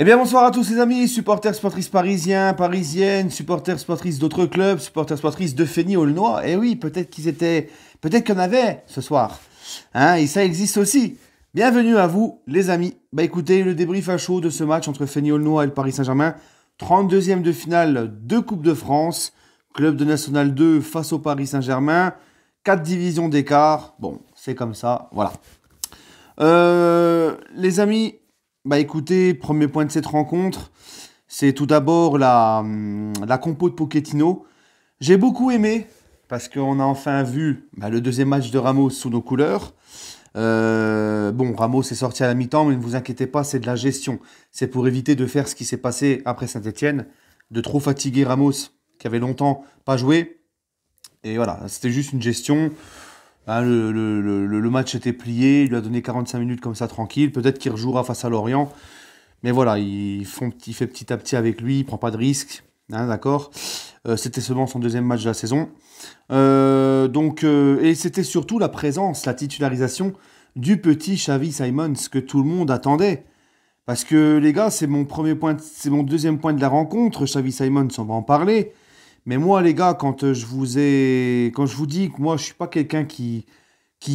Eh bien, bonsoir à tous les amis, supporters, supportrices parisiens, parisiennes, supporters, supportrices d'autres clubs, supporters, supportrices de Fény-Aulnois. Eh oui, peut-être qu'il y en avait ce soir. Hein, et ça existe aussi. Bienvenue à vous, les amis. Bah écoutez, le débrief à chaud de ce match entre Fény-Aulnois et le Paris Saint-Germain. 32e de finale de Coupe de France. Club de National 2 face au Paris Saint-Germain. 4 divisions d'écart. Bon, c'est comme ça, voilà. Les amis, bah écoutez, premier point de cette rencontre, c'est tout d'abord la compo de Pochettino. J'ai beaucoup aimé, parce qu'on a enfin vu le deuxième match de Ramos sous nos couleurs. Bon, Ramos est sorti à la mi-temps, mais ne vous inquiétez pas, c'est de la gestion. C'est pour éviter de faire ce qui s'est passé après Saint-Etienne, de trop fatiguer Ramos, qui avait longtemps pas joué. Et voilà, c'était juste une gestion. Hein, le match était plié, il lui a donné 45 minutes comme ça tranquille. Peut-être qu'il rejouera face à Lorient. Mais voilà, il fait petit à petit avec lui, il prend pas de risque. Hein, d'accord. C'était seulement son deuxième match de la saison. Et c'était surtout la présence, la titularisation du petit Xavi Simons que tout le monde attendait. Parce que les gars, c'est mon premier point, c'est mon deuxième point de la rencontre. Xavi Simons, on va en parler. Mais moi, les gars, quand je vous dis que moi, je suis pas quelqu'un qui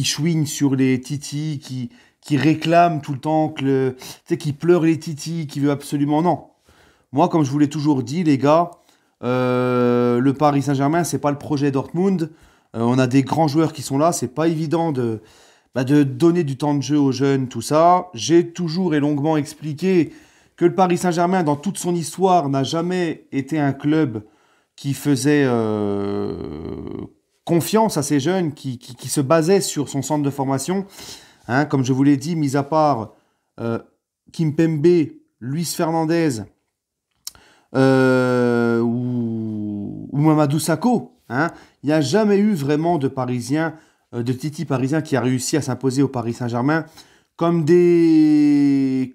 chouine sur les titis, qui réclame tout le temps, tu sais, qui pleure les titis, qui veut absolument non. Moi, comme je vous l'ai toujours dit, les gars, le Paris Saint-Germain, c'est pas le projet Dortmund. On a des grands joueurs qui sont là, c'est pas évident de donner du temps de jeu aux jeunes, tout ça. J'ai toujours et longuement expliqué que le Paris Saint-Germain, dans toute son histoire, n'a jamais été un club qui faisait confiance à ces jeunes, qui se basait sur son centre de formation. Hein, comme je vous l'ai dit, mis à part Kimpembe, Luis Fernandez ou Mamadou Sakho, hein, il n'y a jamais eu vraiment de Parisiens, de Titi parisien qui a réussi à s'imposer au Paris Saint-Germain comme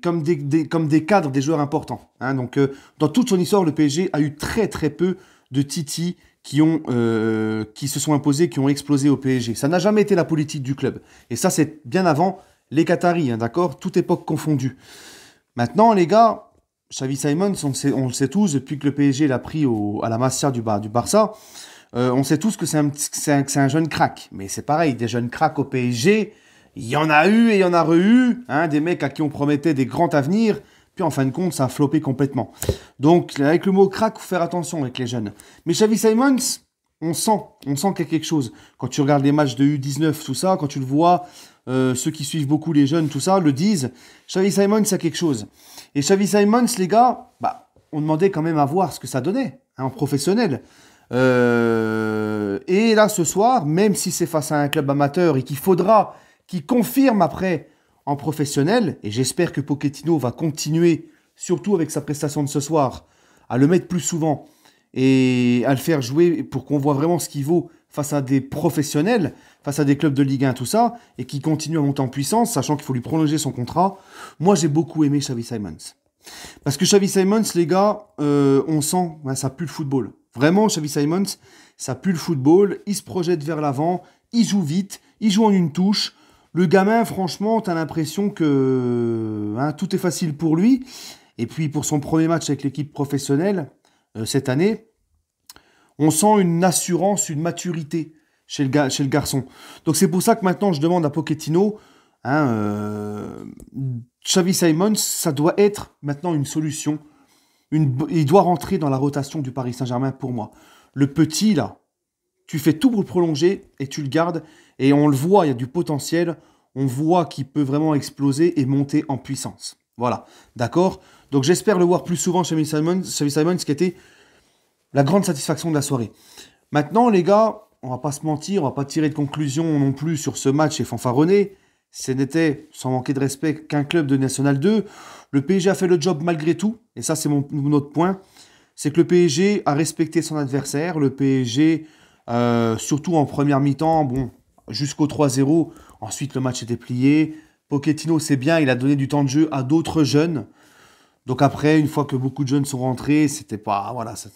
comme des cadres, des joueurs importants. Hein. Donc, dans toute son histoire, le PSG a eu très très peu de Titi qui se sont imposés, qui ont explosé au PSG. Ça n'a jamais été la politique du club. Et ça, c'est bien avant les Qataris, hein, d'accord? Toute époque confondue. Maintenant, les gars, Xavi Simons, on le sait tous, depuis que le PSG l'a pris à la Masia du Barça, on sait tous que c'est un jeune crack. Mais c'est pareil, des jeunes cracks au PSG, il y en a eu et il y en a re-eu, hein, des mecs à qui on promettait des grands avenirs, puis en fin de compte, ça a floppé complètement. Donc, avec le mot crack, faut faire attention avec les jeunes. Mais Xavi Simons, on sent qu'il y a quelque chose. Quand tu regardes les matchs de U19, tout ça, quand tu le vois, ceux qui suivent beaucoup les jeunes, tout ça, le disent, Xavi Simons, il y a quelque chose. Et Xavi Simons, les gars, on demandait quand même à voir ce que ça donnait, hein, en professionnel. Et là, ce soir, même si c'est face à un club amateur et qu'il confirme après en professionnel, et j'espère que Pochettino va continuer, surtout avec sa prestation de ce soir, à le mettre plus souvent et à le faire jouer pour qu'on voit vraiment ce qu'il vaut face à des professionnels, face à des clubs de Ligue 1, tout ça, et qui continue à monter en puissance, sachant qu'il faut lui prolonger son contrat. Moi, j'ai beaucoup aimé Xavi Simons. Parce que Xavi Simons, les gars, on sent, ça pue le football. Vraiment, Xavi Simons, ça pue le football, il se projette vers l'avant, il joue vite, il joue en une touche. Le gamin, franchement, t'as l'impression que tout est facile pour lui. Et puis, pour son premier match avec l'équipe professionnelle, cette année, on sent une assurance, une maturité chez le garçon. Donc, c'est pour ça que maintenant, je demande à Pochettino, Xavi Simons, ça doit être maintenant une solution. Il doit rentrer dans la rotation du Paris Saint-Germain pour moi. Le petit, là, tu fais tout pour le prolonger et tu le gardes. Et on le voit, il y a du potentiel. On voit qu'il peut vraiment exploser et monter en puissance. Voilà, d'accord? Donc j'espère le voir plus souvent chez Xavi Simons, qui a été la grande satisfaction de la soirée. Maintenant, les gars, on va pas se mentir, on va pas tirer de conclusion non plus sur ce match et fanfaronner. Ce n'était, sans manquer de respect, qu'un club de National 2. Le PSG a fait le job malgré tout. Et ça, c'est mon autre point. C'est que le PSG a respecté son adversaire. Le PSG, surtout en première mi-temps, bon, jusqu'au 3-0. Ensuite, le match était plié. Pochettino, c'est bien, il a donné du temps de jeu à d'autres jeunes. Donc après, une fois que beaucoup de jeunes sont rentrés, c'était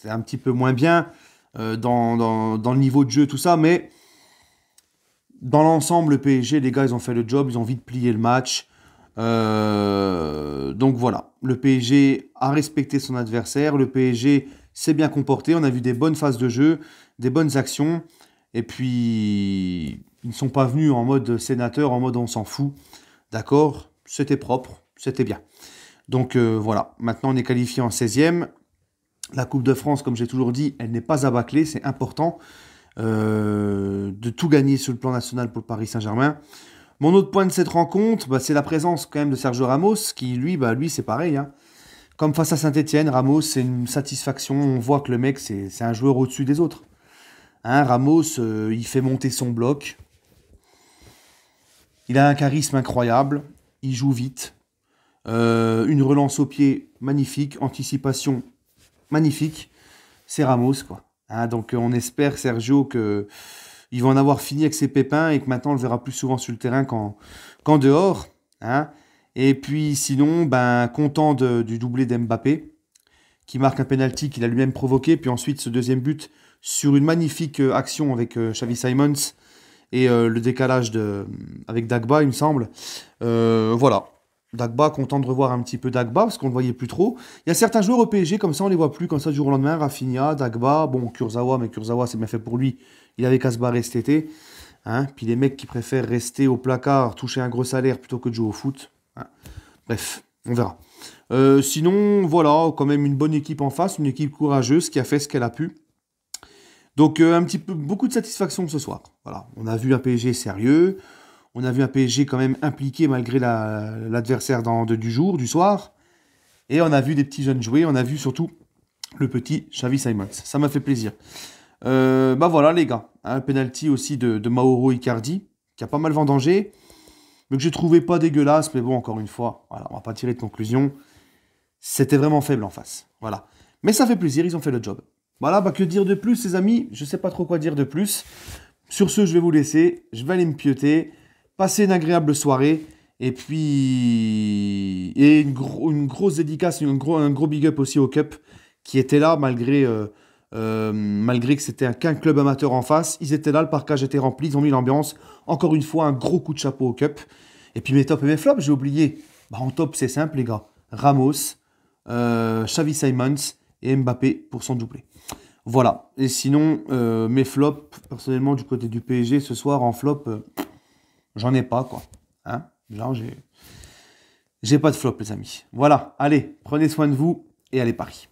un petit peu moins bien dans le niveau de jeu, tout ça. Mais dans l'ensemble, le PSG, les gars, ils ont fait le job, ils ont vite plié le match. Donc voilà, le PSG a respecté son adversaire, le PSG s'est bien comporté, on a vu des bonnes phases de jeu, des bonnes actions, et puis ils ne sont pas venus en mode sénateur, en mode on s'en fout, d'accord, c'était propre, c'était bien. Donc voilà, maintenant on est qualifié en 16e. La Coupe de France, comme j'ai toujours dit, elle n'est pas à bâcler, c'est important de tout gagner sur le plan national pour le Paris Saint-Germain. Mon autre point de cette rencontre, bah, c'est la présence quand même de Sergio Ramos, qui lui, c'est pareil, hein. Comme face à Saint-Etienne, Ramos, c'est une satisfaction. On voit que le mec, c'est un joueur au-dessus des autres. Hein, Ramos, il fait monter son bloc. Il a un charisme incroyable. Il joue vite. Une relance au pied magnifique. Anticipation magnifique. C'est Ramos, quoi. Hein, donc on espère, Sergio, que il va en avoir fini avec ses pépins et que maintenant on le verra plus souvent sur le terrain qu'en dehors. Hein. Et puis sinon, content du doublé d'Mbappé, qui marque un penalty qu'il a lui-même provoqué, puis ensuite ce deuxième but sur une magnifique action avec Xavi Simons et le décalage avec Dagba, il me semble. Voilà. Dagba, content de revoir un petit peu Dagba, parce qu'on ne le voyait plus trop. Il y a certains joueurs au PSG, comme ça, on ne les voit plus, comme ça, du jour au lendemain. Rafinha, Dagba, bon, Kurzawa, mais Kurzawa, c'est bien fait pour lui. Il avait qu'à se barrer cet été. Hein. Puis les mecs qui préfèrent rester au placard, toucher un gros salaire plutôt que de jouer au foot. Hein. Bref, on verra. Sinon, voilà, quand même une bonne équipe en face, une équipe courageuse qui a fait ce qu'elle a pu. Donc, beaucoup de satisfaction ce soir. Voilà, on a vu un PSG sérieux. On a vu un PSG quand même impliqué malgré l'adversaire du soir. Et on a vu des petits jeunes jouer. On a vu surtout le petit Xavi Simons. Ça m'a fait plaisir. Voilà les gars. Un penalty aussi de Mauro Icardi, qui a pas mal vendangé. Mais que j'ai trouvé pas dégueulasse. Mais bon, encore une fois, voilà, on va pas tirer de conclusion. C'était vraiment faible en face. Voilà. Mais ça fait plaisir, ils ont fait le job. Voilà, que dire de plus les amis? Je sais pas trop quoi dire de plus. Sur ce, je vais vous laisser. Je vais aller me pieuter. Passez une agréable soirée. Et puis, une grosse dédicace, un gros big up aussi au Cup qui était là malgré que c'était qu'un club amateur en face. Ils étaient là, le parcage était rempli, ils ont mis l'ambiance. Encore une fois, un gros coup de chapeau au Cup. Et puis mes tops et mes flops, j'ai oublié. En top, c'est simple les gars. Ramos, Xavi Simons et Mbappé pour son doublé. Voilà. Et sinon, mes flops, personnellement, du côté du PSG, ce soir, en flop... j'en ai pas, quoi. Hein? Genre, j'ai pas de flop, les amis. Voilà, allez, prenez soin de vous et allez Paris.